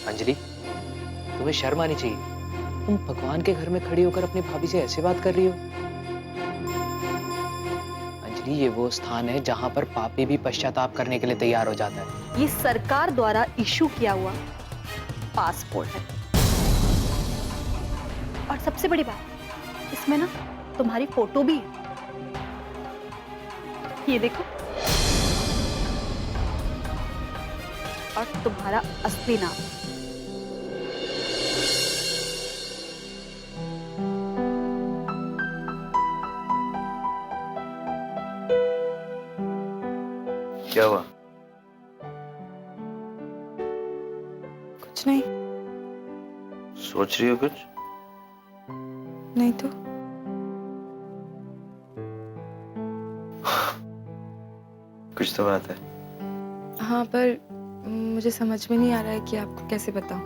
अंजलि, तुम्हें शर्म आनी चाहिए। तुम भगवान के घर में खड़ी होकर अपनी भाभी से ऐसे बात कर रही हो। अंजलि, ये वो स्थान है जहां पर पापी भी पश्चाताप करने के लिए तैयार हो जाता है। ये सरकार द्वारा इशू किया हुआ पासपोर्ट है। और सबसे बड़ी बात, इसमें ना तुम्हारी फोटो भी है। ये देखो। और तुम्हारा असली नाम। क्या हुआ? कुछ नहीं। सोच रही हो कुछ? नहीं तो। कुछ तो बात है। हाँ, पर मुझे समझ में नहीं आ रहा है कि आपको कैसे बताऊं।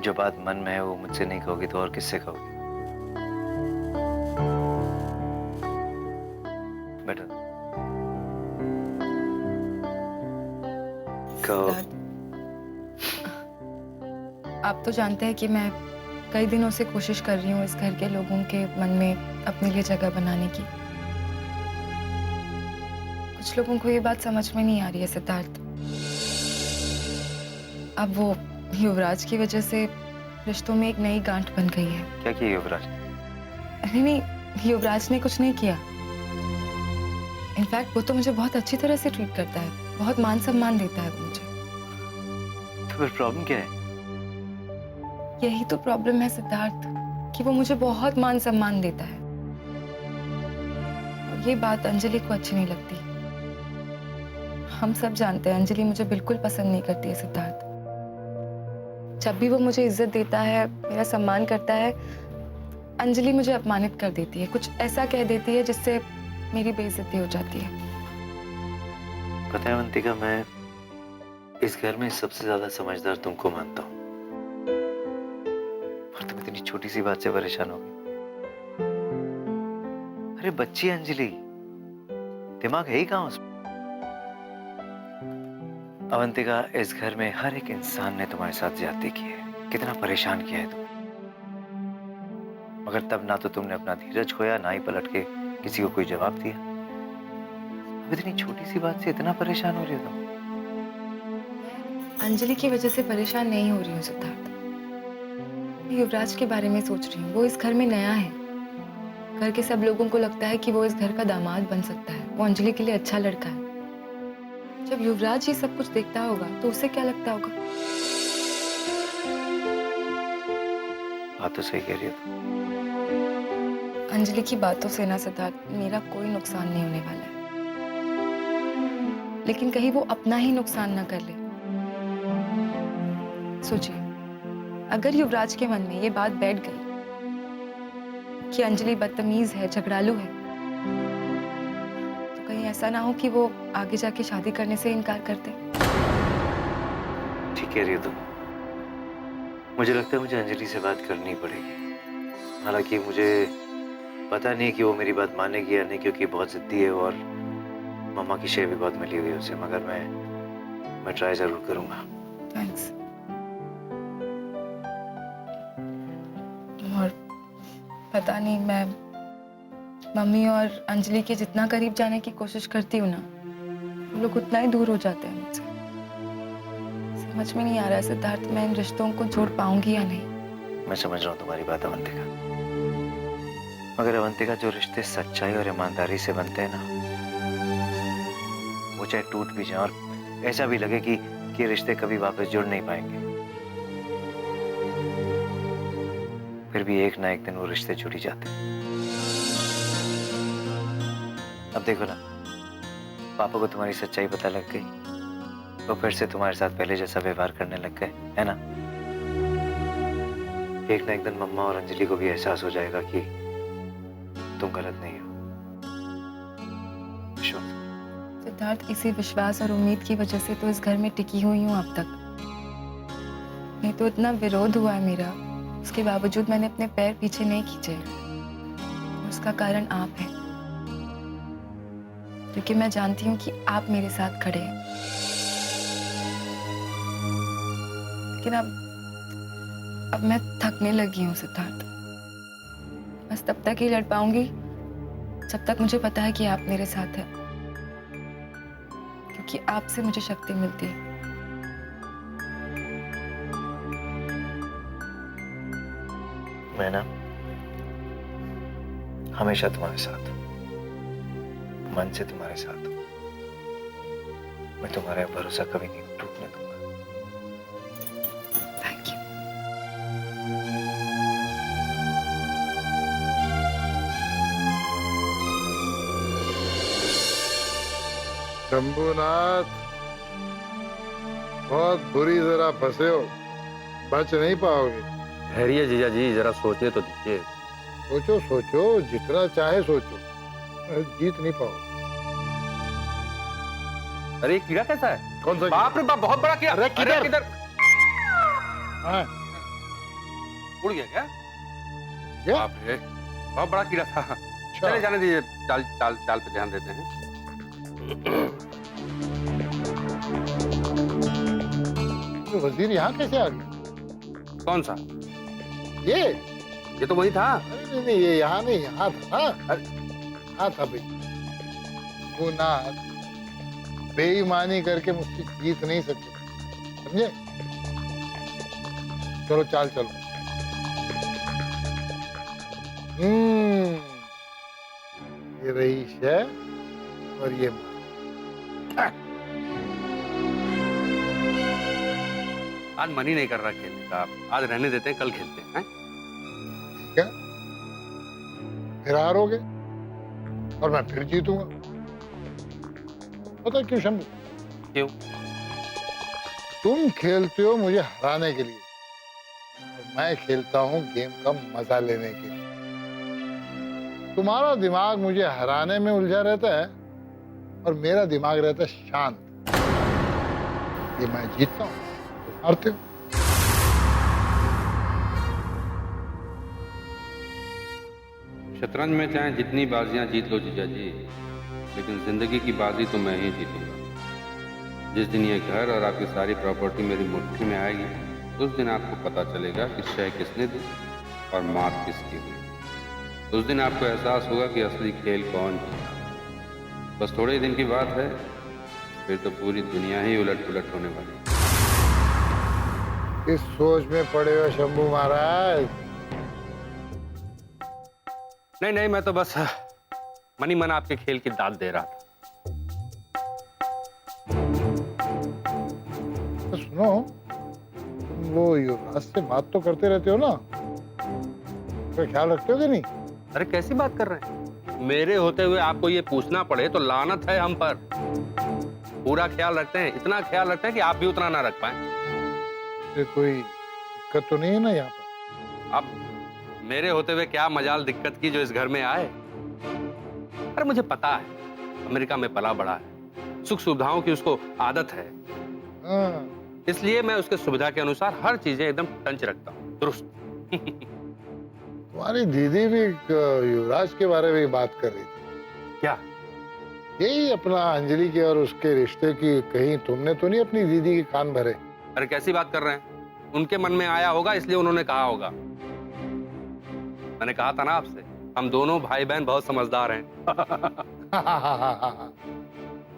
जो बात मन में है वो मुझसे नहीं कहोगी तो और किससे कहोगी? बैठो। कहो। सिद्धार्थ, आप तो जानते हैं कि मैं कई दिनों से कोशिश कर रही हूँ इस घर के लोगों के मन में अपने लिए जगह बनाने की। कुछ लोगों को ये बात समझ में नहीं आ रही है सिद्धार्थ। अब वो युवराज की वजह से रिश्तों में एक नई गांठ बन गई है। क्या किया युवराज? नहीं, युवराज ने कुछ नहीं किया। इनफैक्ट वो तो मुझे बहुत अच्छी तरह से ट्रीट करता है, बहुत मान सम्मान देता है वो मुझे। तो फिर प्रॉब्लम क्या है? यही तो प्रॉब्लम है सिद्धार्थ, कि वो मुझे बहुत मान सम्मान देता है। और ये बात अंजलि को अच्छी नहीं लगती। हम सब जानते हैं अंजलि मुझे बिल्कुल पसंद नहीं करती है सिद्धार्थ। जब भी वो मुझे इज्जत देता है, मेरा सम्मान करता है, अंजलि मुझे अपमानित कर देती है। कुछ ऐसा कह देती है जिससे मेरी बेइज्जती हो जाती है। पता है अवंतिका, मैं इस घर में सबसे ज्यादा समझदार तुमको मानता हूँ, और तुम इतनी छोटी सी बात से परेशान हो गई। अरे बच्ची अंजलि, दिमाग है ही कहाँ उसमें? अवंतिका, इस घर में हर एक इंसान ने तुम्हारे साथ ज्यादती की है, कितना परेशान किया है तुम्हें। मगर तब ना तो तुमने अपना धीरज खोया, ना ही पलट के किसी को कोई जवाब दिया। अब इतनी छोटी सी बात से इतना परेशान हो रही हो तुम? अंजलि की वजह से परेशान नहीं हो रही हूँ सिद्धार्थ। मैं युवराज के बारे में सोच रही हूँ। वो इस घर में नया है। घर के सब लोगों को लगता है कि वो इस घर का दामाद बन सकता है। वो अंजलि के लिए अच्छा लड़का है। जब युवराज ये सब कुछ देखता होगा तो उसे क्या लगता होगा? बात तो सही कह रही हो तुम। अंजलि की बातों से ना सिद्धार्थ, मेरा कोई नुकसान नहीं होने वाला है। लेकिन कहीं वो अपना ही नुकसान ना कर ले। सोचिए, अगर युवराज के मन में ये बात बैठ गई कि अंजलि बदतमीज है, झगड़ालू है, तो कहीं ऐसा ना हो कि वो आगे जाके शादी करने से इनकार कर दे। ठीक कह रही हो तुम। मुझे लगता है मुझे अंजलि से बात करनी पड़ेगी। हालांकि मुझे पता नहीं कि वो मेरी बात मानेगी या नहीं, क्योंकि बहुत जिद्दी है और मम्मा की शेर भी बहुत मिली हुई है उसे। मगर मैं ट्राई जरूर करूंगा। थैंक्स। और पता नहीं, मैं मम्मी और अंजलि के जितना करीब जाने की कोशिश करती हूँ ना, वो लोग उतना ही दूर हो जाते हैं मुझसे। समझ में नहीं आ रहा है सिद्धार्थ, मैं इन रिश्तों को जोड़ पाऊंगी या नहीं। मैं समझ रहा हूँ तुम्हारी बात अवंतिका। मगर अवंतिका, जो रिश्ते सच्चाई और ईमानदारी से बनते हैं ना, वो चाहे टूट भी जाए और ऐसा भी लगे कि रिश्ते कभी वापस जुड़ नहीं पाएंगे, फिर भी एक ना एक दिन वो रिश्ते जुड़ ही जाते हैं। अब देखो ना, पापा को तुम्हारी सच्चाई पता लग गई, वो फिर से तुम्हारे साथ पहले जैसा व्यवहार करने लग गए, है ना? एक ना एक दिन मम्मा और अंजलि को भी एहसास हो जाएगा कि तुम गलत नहीं हो। विश्वास। सिद्धार्थ, इसी विश्वास और उम्मीद की वजह से तो इस घर में टिकी हुई हूँ अब तक। नहीं तो इतना विरोध हुआ है मेरा, उसके बावजूद मैंने अपने पैर पीछे नहीं खींचे। उसका कारण आप हैं, क्योंकि मैं जानती हूँ कि आप मेरे साथ खड़े हैं। लेकिन अब मैं थकने लगी हूँ सिद्धार्थ। बस तब तक ही लड़ पाऊंगी जब तक मुझे पता है कि आप मेरे साथ हैं, क्योंकि आपसे मुझे शक्ति मिलती है। मैं ना हमेशा तुम्हारे साथ, मन से तुम्हारे साथ हूं। मैं तुम्हारा भरोसा कभी नहीं टूटने दूंगा। Thank you. शंभुनाथ, बहुत बुरी तरह फंसे हो, बच नहीं पाओगे। ठहरिए जीजा जी, जरा सोचने तो दीजिए। सोचो सोचो, जितना चाहे सोचो, जीत नहीं पाओगे। अरे ये कीड़ा कैसा है? कौन सा? बाप रे बाप, बहुत बड़ा कीड़ा। अरे किधर? किधर? हाँ, उड़ गया क्या? क्या? बाप रे, बहुत बड़ा कीड़ा था। चले जाने दीजिए, चाल चाल चाल पे ध्यान देते हैं। तो वजीर यहाँ कैसे आ गया? कौन सा? ये तो वही था। अरे नहीं नहीं, ये यहाँ नहीं, यहाँ था ना। अरे यहाँ था भाई। वो ना बेईमानी करके मुझसे जीत नहीं सकते, समझे? चलो चाल चलो। ये रईस है और ये माँ। आज मन ही नहीं कर रहा खेलने का। आज रहने देते हैं, कल खेलते हैं। क्या फिर हारोगे और मैं फिर जीतूंगा? पता क्यों शंभू? क्यों? तुम खेलते हो मुझे हराने के लिए और मैं खेलता हूँ गेम का मजा लेने के लिए। तुम्हारा दिमाग मुझे हराने में उलझा रहता है और मेरा दिमाग रहता है शांत। ये मैं जीतता हूँ, तुम हारते हो। शतरंज में चाहे जितनी बाजियां जीत लो जीजा जी, लेकिन जिंदगी की बाजी तो मैं ही जीतूंगा। जिस दिन ये घर और आपकी सारी प्रॉपर्टी मेरी मुट्ठी में आएगी, उस दिन आपको पता चलेगा कि शय किसने दी और मात किसकी हुई। उस दिन आपको एहसास होगा कि असली खेल कौन जीता। बस थोड़े ही दिन की बात है, फिर तो पूरी दुनिया ही उलट पुलट होने वाली है। इस सोच में पड़े हो शंभू महाराज? नहीं नहीं, मैं तो बस मनी मन आपके खेल की दाद दे रहा था। तो सुनो, तुम वो युवराज से बात तो करते रहते हो ना, तो ख्याल रखते हो कि नहीं? अरे कैसी बात कर रहे हैं? मेरे होते हुए आपको ये पूछना पड़े तो लानत है हम पर। पूरा ख्याल रखते हैं, इतना ख्याल रखते हैं कि आप भी उतना ना रख पाए। कोई दिक्कत तो नहीं है ना यहाँ पर? अब मेरे होते हुए क्या मजाल दिक्कत की जो इस घर में आए। अरे मुझे पता है, अमेरिका में पला बड़ा है, सुख सुविधाओं की उसको आदत है। हाँ। इसलिए मैं उसके सुविधा के अनुसार हर चीजें एकदम टंच रखता हूँ, दुरुस्त। तुम्हारी दीदी भी युवराज के बारे में बात कर रही थी। क्या? यही अपना अंजलि के और उसके रिश्ते की। कहीं तुमने तो नहीं अपनी दीदी के कान भरे? अरे कैसी बात कर रहे हैं? उनके मन में आया होगा इसलिए उन्होंने कहा होगा। मैंने कहा था ना आपसे, हम दोनों भाई बहन बहुत समझदार हैं।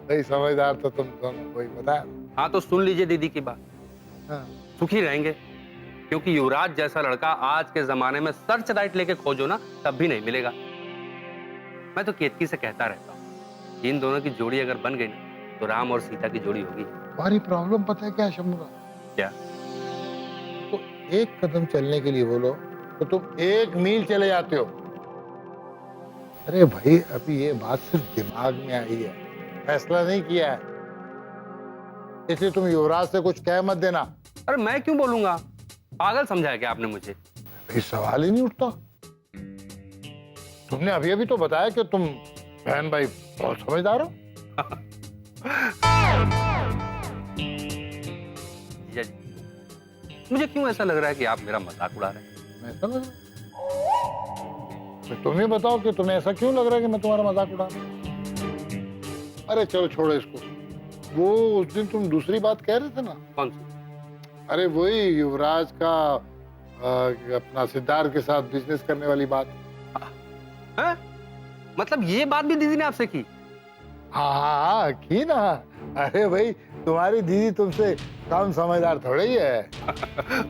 सही समझदार तो तुम दोनों कोई बताया। हाँ तो सुन लीजिए दीदी की बात। हाँ। सुखी रहेंगे, क्योंकि युवराज जैसा लड़का आज के जमाने में सर्च लाइट लेके खोजो ना, तब भी नहीं मिलेगा। मैं तो केतकी से कहता रहता हूँ, इन दोनों की जोड़ी अगर बन गई ना, तो राम और सीता की जोड़ी होगी। तुम्हारी प्रॉब्लम पता है क्या शंभू? क्या? तो एक कदम चलने के लिए बोलो तो तुम 1 मील चले जाते हो। अरे भाई, अभी ये बात सिर्फ दिमाग में आई है, फैसला नहीं किया है। इसलिए तुम युवराज से कुछ कह मत देना। अरे मैं क्यों बोलूंगा? पागल समझाया क्या आपने मुझे? भाई सवाल ही नहीं उठता। तुमने अभी अभी तो बताया कि तुम बहन भाई बहुत समझदार हो। जीजा जी, मुझे क्यों ऐसा लग रहा है कि आप मेरा मजाक उड़ा रहे हैं? ऐसा लग रहा है? तो तुम ही बताओ कि तुम्हें ऐसा क्यों लग रहा है कि मैं तुम्हारा मजाक उड़ा रहा हूं? अरे चलो छोड़ो इसको। वो उस दिन तुम दूसरी बात कह रहे थे ना, कौन सी? अरे वही युवराज का अपना सिद्धार्थ के साथ बिजनेस करने वाली बात। है? मतलब ये बात भी दीदी ने आपसे की? हाँ की ना। अरे भाई तुम्हारी दीदी तुमसे कम समझदार थोड़ी ही है।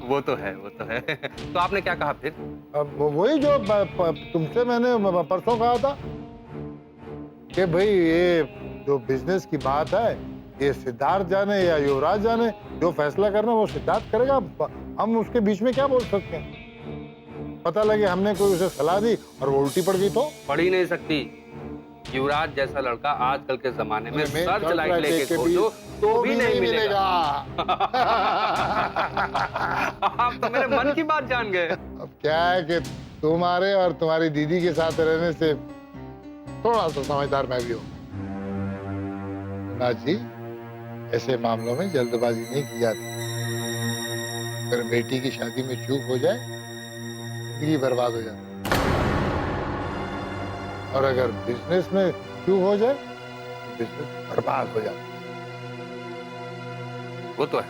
वो तो है, वो तो है। तो आपने क्या कहा फिर? अब वही जो तुमसे मैंने परसों कहा था कि भाई ये जो बिजनेस की बात है ये सिद्धार्थ जाने या युवराज जाने, जो फैसला करना वो सिद्धार्थ करेगा। हम उसके बीच में क्या बोल सकते हैं? पता लगे हमने कोई उसे सलाह दी और वो उल्टी पड़ गई तो? पढ़ ही नहीं सकती। युवराज जैसा लड़का आजकल के जमाने में सर्च लाइट लेके खोजो तो भी नहीं मिलेगा। आप तो मेरे मन की बात जान गए। अब क्या है कि तुम्हारे और तुम्हारी दीदी के साथ रहने से थोड़ा सा समझदार मैं भी हूँ ना जी। ऐसे मामलों में जल्दबाजी नहीं की जाती। अगर बेटी की शादी में चूक हो जाए जिंदगी बर्बाद हो जाती, और अगर बिजनेस में चूक हो जाए बिजनेस बर्बाद हो जाता। वो तो है।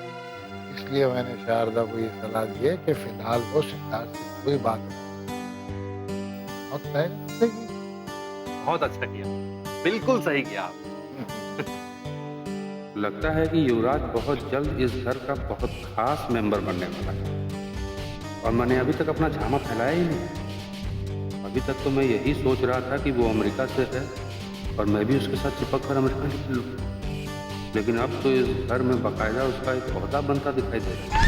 इसलिए मैंने शारदा को ये सलाह दी है कि फिलहाल वो सिद्धार्थ से कोई बात नहीं। और सही। बहुत अच्छा किया, बिल्कुल सही किया आप। लगता है कि युवराज बहुत जल्द इस घर का बहुत खास मेंबर बनने वाला है, और मैंने अभी तक अपना झामा फैलाया ही नहीं। अभी तक तो मैं यही सोच रहा था कि वो अमेरिका से है और मैं भी उसके साथ चिपक कर अमेरिका निकल लूं, लेकिन अब तो इस घर में बाकायदा उसका एक ओहदा बनता दिखाई दे रहा है।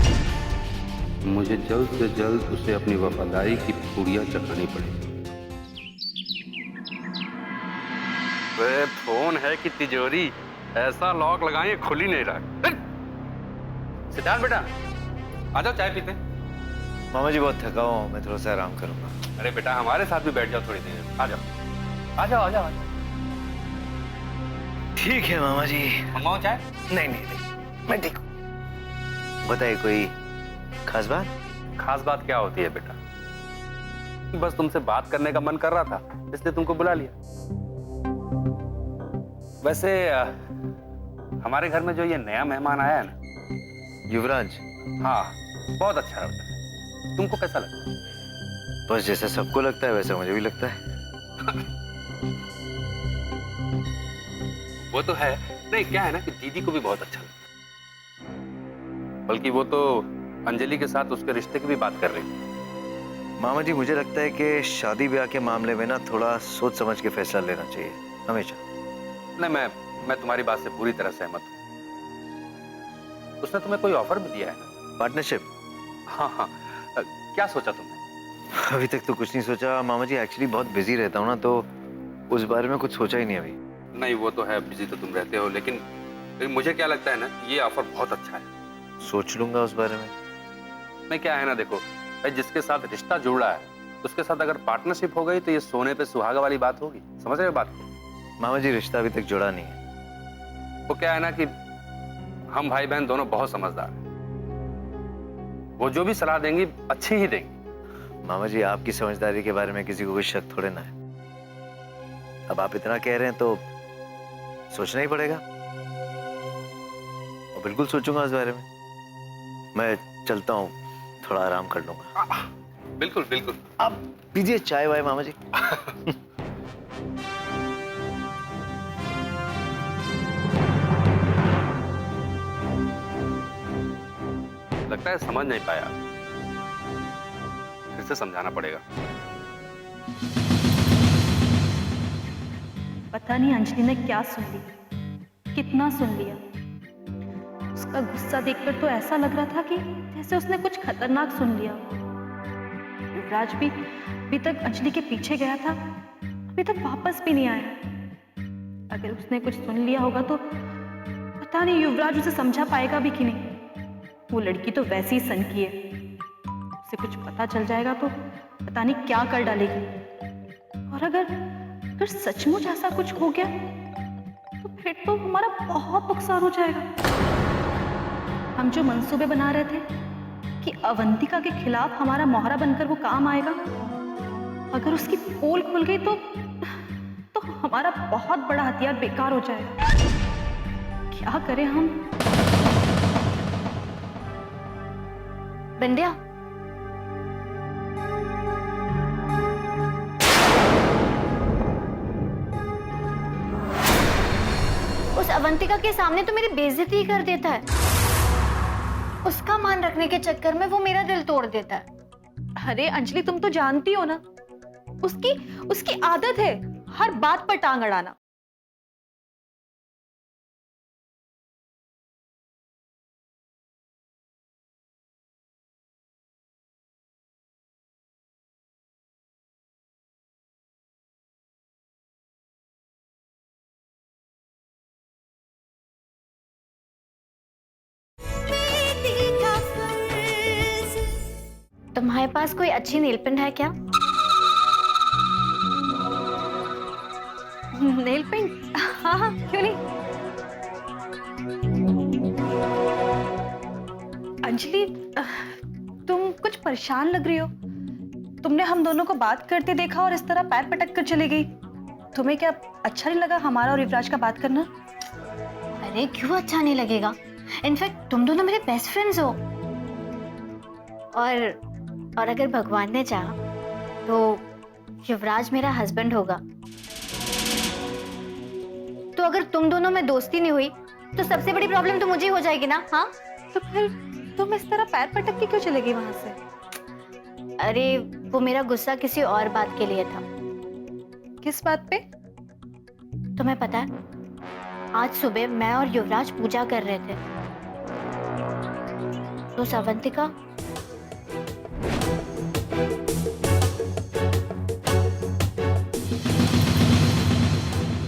मुझे जल्द से जल्द उसे अपनी वफादारी की पूड़ियाँ चखानी पड़ेगी। वे फोन है कि तिजोरी, ऐसा लॉक लगाए खुल ही नहीं रहा। सिद्धार्थ बेटा आ जाओ, चाय पीते। मामा जी बहुत थका हूँ, मैं थोड़ा सा आराम करूंगा। अरे बेटा हमारे साथ भी बैठ जाओ थोड़ी देर। आ जाओ आ जाओ आ जाओ। ठीक है मामा जी। मंगाओ चाय? नहीं नहीं नहीं, मैं ठीक हूँ। बताइए कोई खास बात? खास बात क्या होती है बेटा, बस तुमसे बात करने का मन कर रहा था इसलिए तुमको बुला लिया। वैसे हमारे घर में जो ये नया मेहमान आया है ना, युवराज, हाँ बहुत अच्छा लगता है। तुमको कैसा लगता है? बस जैसा सबको लगता है वैसा मुझे भी लगता है। वो तो है। नहीं क्या है ना कि दीदी को भी बहुत अच्छा लगता है, बल्कि वो तो अंजलि के साथ उसके रिश्ते की भी बात कर रही थी। मामा जी मुझे लगता है कि शादी ब्याह के मामले में ना थोड़ा सोच समझ के फैसला लेना चाहिए हमेशा। नहीं मैं तुम्हारी बात से पूरी तरह सहमत हूँ। उसने तुम्हें कोई ऑफर भी दिया है ना? पार्टनरशिप? हाँ हाँ, क्या सोचा तुमने? अभी तक तो कुछ नहीं सोचा मामा जी, एक्चुअली बहुत बिजी रहता हूँ ना, तो उस बारे में कुछ सोचा ही नहीं अभी। नहीं वो तो है, बिजी तो तुम रहते हो, लेकिन मुझे क्या लगता है ना, ये ऑफर बहुत अच्छा है। सोच लूंगा उस बारे में। नहीं क्या है ना, देखो भाई जिसके साथ रिश्ता जुड़ रहा है उसके साथ अगर पार्टनरशिप हो गई तो ये सोने पे सुहागा वाली बात होगी। समझ रहे हो बात को? मामा जी रिश्ता अभी तक जुड़ा नहीं है। वो क्या है ना कि हम भाई बहन दोनों बहुत समझदार हैं, वो जो भी सलाह देंगी अच्छी ही देंगी। मामा जी आपकी समझदारी के बारे में किसी को कोई शक थोड़े ना है। अब आप इतना कह रहे हैं तो सोचना ही पड़ेगा, और बिल्कुल सोचूंगा इस बारे में। मैं चलता हूँ, थोड़ा आराम कर लूंगा। बिल्कुल बिल्कुल। आप पीजिए चाय वाय मामा जी। लगता है समझ नहीं पाया, फिर से समझाना पड़ेगा। पता नहीं अंजलि ने क्या सुन लिया, कितना सुन लिया। उसका गुस्सा देखकर तो ऐसा लग रहा था कि जैसे उसने कुछ खतरनाक सुन लिया। युवराज भी अभी तक अंजलि के पीछे गया था, अभी तक वापस भी नहीं आया। अगर उसने कुछ सुन लिया होगा तो पता नहीं युवराज उसे समझा पाएगा भी कि नहीं। वो लड़की तो वैसी ही सनकी है, उसे कुछ पता चल जाएगा तो पता नहीं क्या कर डालेगी। और अगर सचमुच ऐसा कुछ हो गया तो फिर तो हमारा बहुत नुकसान हो जाएगा। हम जो मंसूबे बना रहे थे कि अवंतिका के खिलाफ हमारा मोहरा बनकर वो काम आएगा, अगर उसकी पोल खुल गई तो हमारा बहुत बड़ा हथियार बेकार हो जाएगा। क्या करें हम? बिंदिया, उस अवंतिका के सामने तो मेरी बेइज्जती ही कर देता है। उसका मान रखने के चक्कर में वो मेरा दिल तोड़ देता है। अरे अंजलि, तुम तो जानती हो ना, उसकी उसकी आदत है हर बात पर टांग अड़ाना। तुम्हारे पास कोई अच्छी नेल पेंट है क्या? Nail paint? हाँ हाँ, क्यों नहीं। अंजलि, तुम कुछ परेशान लग रही हो। तुमने हम दोनों को बात करते देखा और इस तरह पैर पटक कर चली गई। तुम्हें क्या अच्छा नहीं लगा हमारा और युवराज का बात करना? अरे क्यों अच्छा नहीं लगेगा? इनफैक्ट तुम दोनों मेरे बेस्ट फ्रेंड्स हो। और अगर भगवान ने चाहा तो युवराज मेरा हस्बैंड होगा। तो अगर तुम दोनों में दोस्ती नहीं हुई तो सबसे बड़ी प्रॉब्लम तो मुझे ही हो जाएगी ना। हाँ, तो फिर तुम इस तरह पैर पटक के क्यों चले गई वहां से? अरे वो मेरा गुस्सा किसी और बात के लिए था। किस बात पे? तुम्हें पता है, आज सुबह मैं और युवराज पूजा कर रहे थे तो अवंतिका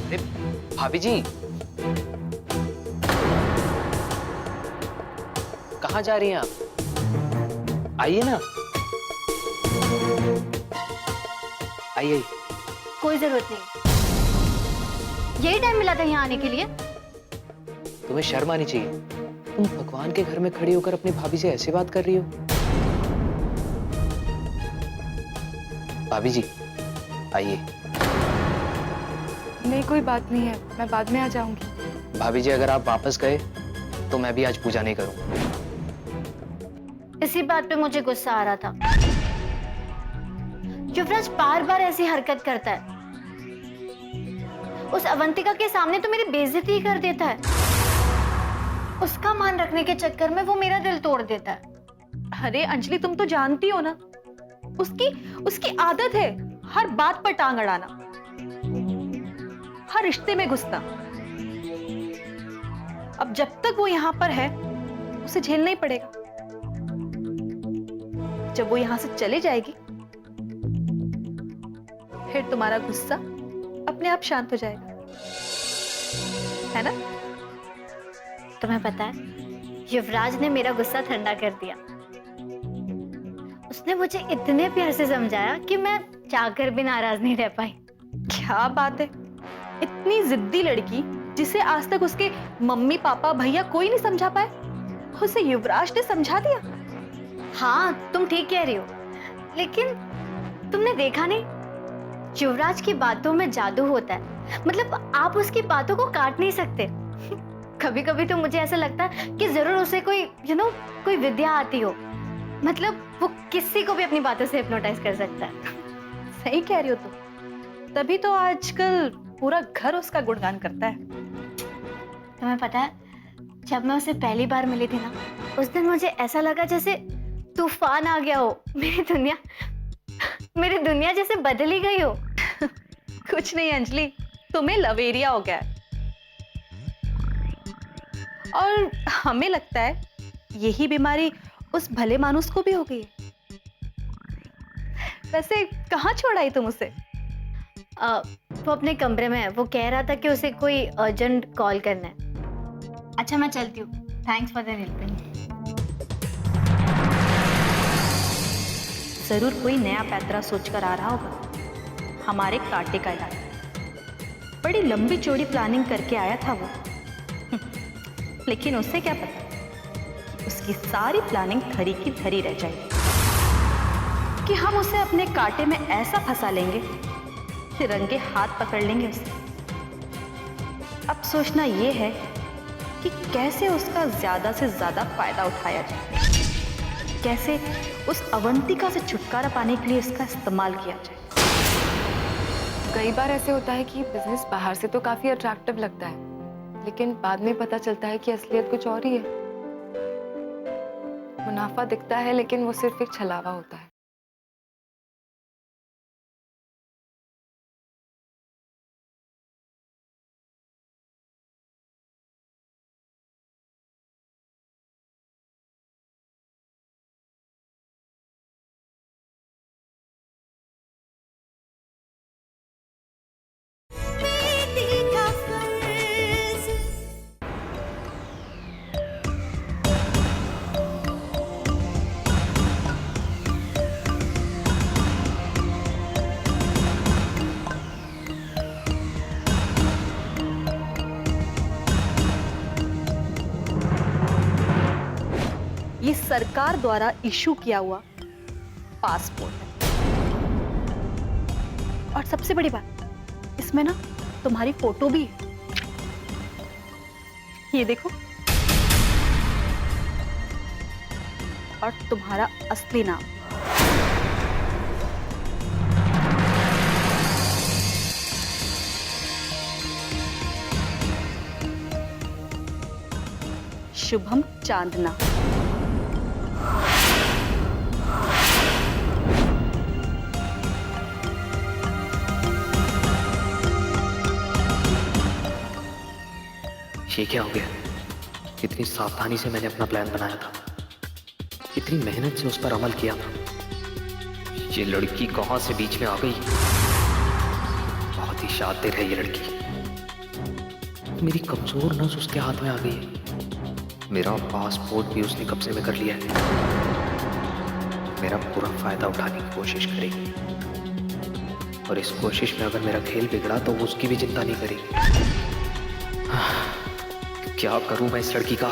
अरे भाभी जी, कहाँ जा रही हैं आप? आइए ना, आइए। कोई जरूरत नहीं, यही टाइम मिला था यहाँ आने के लिए। तुम्हें शर्म आनी चाहिए। तुम भगवान के घर में खड़ी होकर अपनी भाभी से ऐसे बात कर रही हो। भाभी जी आइए। नहीं, कोई बात नहीं है, मैं बाद में आ जाऊंगी। भाभी जी, अगर आप वापस गए तो मैं भी आज पूजा नहीं करूंगा। इसी बात पे मुझे गुस्सा आ रहा था। युवराज बार बार ऐसी हरकत करता है। उस अवंतिका के सामने तो मेरी बेइज्जती ही कर देता है। उसका मान रखने के चक्कर में वो मेरा दिल तोड़ देता है। अरे अंजलि, तुम तो जानती हो ना, उसकी आदत है हर बात पर टांग अड़ाना, हर रिश्ते में घुसना। अब जब तक वो यहां पर है उसे झेलना ही पड़ेगा। जब वो यहां से चले जाएगी फिर तुम्हारा गुस्सा अपने आप शांत हो जाएगा, है ना? तुम्हें पता है, युवराज ने मेरा गुस्सा ठंडा कर दिया। उसने मुझे इतने प्यार से समझाया कि मैं चाहकर भी नाराज नहीं रह पाई। क्या बात है, इतनी जिद्दी लड़की जिसे आज तक उसके मम्मी पापा भैया कोई नहीं समझा पाए, उसे युवराज ने समझा दिया। हाँ, तुम ठीक कह रही हो, लेकिन तुमने देखा नहीं, युवराज की बातों में जादू होता है। मतलब आप उसकी बातों को काट नहीं सकते। कभी कभी तो मुझे ऐसा लगता है कि जरूर उसे कोई कोई विद्या आती हो। मतलब वो किसी को भी अपनी बातों से हिप्नोटाइज कर सकता है। सही कह रही हो तुम, तभी तो आजकल पूरा घर उसका गुणगान करता है। तुम्हें पता है, जब मैं उसे पहली बार मिली थी ना, उस दिन मुझे ऐसा लगा जैसे तूफान आ गया हो। मेरी दुनिया जैसे बदल ही गई हो। कुछ नहीं अंजलि, तुम्हें लवेरिया हो गया है। और हमें लगता है यही बीमारी उस भले मानुस को भी हो गई है। वैसे कहाँ छोड़ आई तुम उसे? वो अपने कमरे में है। वो कह रहा था कि उसे कोई अर्जेंट कॉल करना है। अच्छा, मैं चलती हूँ। Thanks for the help. जरूर कोई नया पैतरा सोचकर आ रहा होगा हमारे कांटे का इलाज। बड़ी लंबी चौड़ी प्लानिंग करके आया था वो। लेकिन उससे क्या पता, उसकी सारी प्लानिंग धरी की धरी रह जाएगी कि हम उसे अपने कांटे में ऐसा फंसा लेंगे कि रंगे हाथ पकड़ लेंगे उसे। अब सोचना यह है कि कैसे उसका ज्यादा से ज्यादा फायदा उठाया जाए। कैसे उस अवंतिका से छुटकारा पाने के लिए इसका इस्तेमाल किया जाए। कई बार ऐसे होता है कि बिजनेस बाहर से तो काफी अट्रैक्टिव लगता है, लेकिन बाद में पता चलता है कि असलियत कुछ और ही है। मुनाफा दिखता है लेकिन वो सिर्फ एक छलावा होता है। ये सरकार द्वारा इशू किया हुआ पासपोर्ट है। और सबसे बड़ी बात, इसमें ना तुम्हारी फोटो भी है। ये देखो, और तुम्हारा असली नाम। शुभम चांदना। ये क्या हो गया? कितनी सावधानी से मैंने अपना प्लान बनाया था, कितनी मेहनत से उस पर अमल किया था। ये लड़की कहां से बीच में आ गई? बहुत ही शातिर है ये लड़की। मेरी कमजोर नस उसके हाथ में आ गई है। मेरा पासपोर्ट भी उसने कब्जे में कर लिया है। मेरा पूरा फायदा उठाने की कोशिश करेगी, और इस कोशिश में अगर मेरा खेल बिगड़ा तो वो उसकी भी चिंता नहीं करेगी। क्या करूं मैं इस लड़की का?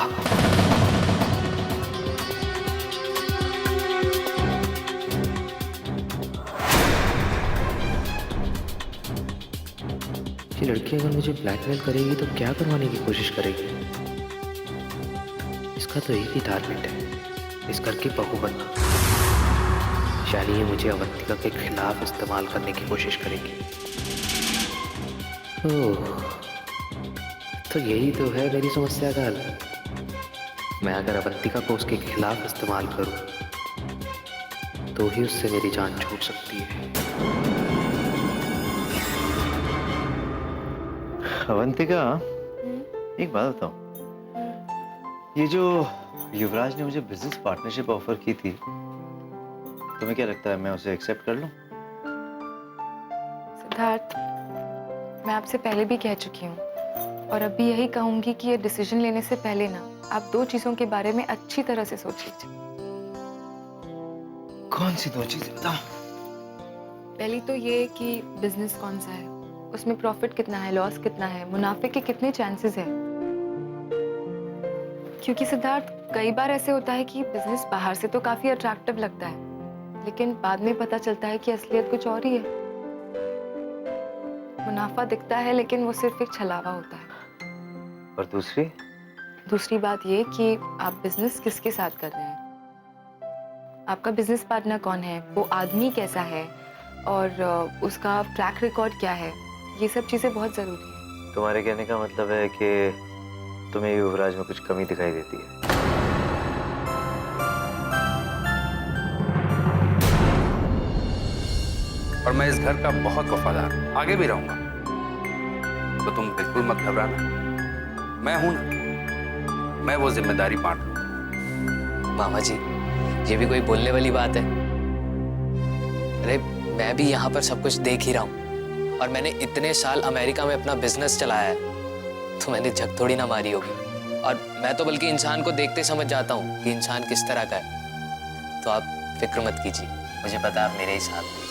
ये लड़की अगर मुझे ब्लैकमेल करेगी तो क्या करवाने की कोशिश करेगी? इसका तो एक ही टारगेट है, इस घर की बहू बनना। यानी ये मुझे अवंतिका के खिलाफ इस्तेमाल करने की कोशिश करेगी। ओह, तो यही तो है मेरी समस्या का हल। मैं अगर अवंतिका को उसके खिलाफ इस्तेमाल करूं तो ही उससे मेरी जान छूट सकती है। अवंतिका, एक बात बताओ, ये जो युवराज ने मुझे बिजनेस पार्टनरशिप ऑफर की थी, तुम्हें क्या लगता है मैं उसे एक्सेप्ट कर लूं? सिद्धार्थ, मैं आपसे पहले भी कह चुकी हूँ और अब भी यही कहूंगी कि ये डिसीजन लेने से पहले ना आप दो चीजों के बारे में अच्छी तरह से सोच लीजिए। कौन सी दो चीजें बताओ? पहली तो ये कि बिजनेस कौन सा है, उसमें प्रॉफिट कितना है, लॉस कितना है, मुनाफे के कितने चांसेस है। क्योंकि सिद्धार्थ, कई बार ऐसे होता है कि बिजनेस बाहर से तो काफी अट्रैक्टिव लगता है, लेकिन बाद में पता चलता है कि असलियत कुछ और ही है। मुनाफा दिखता है लेकिन वो सिर्फ एक छलावा होता है। और दूसरी बात ये कि आप बिजनेस किसके साथ कर रहे हैं, आपका बिजनेस पार्टनर कौन है, वो आदमी कैसा है, और उसका ट्रैक रिकॉर्ड क्या है। ये सब चीजें बहुत जरूरी है। तुम्हारे कहने का मतलब है कि तुम्हें युवराज में कुछ कमी दिखाई देती है? और मैं इस घर का बहुत वफादार हूं, आगे भी रहूंगा। तो तुम बिल्कुल मत घबराना, मैं हूं ना, मैं वो जिम्मेदारी बांट लूंगा। मामा जी, ये भी कोई बोलने वाली बात है? अरे मैं भी यहाँ पर सब कुछ देख ही रहा हूँ, और मैंने इतने साल अमेरिका में अपना बिजनेस चलाया है, तो मैंने झक थोड़ी ना मारी होगी। और मैं तो बल्कि इंसान को देखते समझ जाता हूँ कि इंसान किस तरह का है। तो आप फिक्र मत कीजिए, मुझे पता है आप मेरे ही साथ हैं।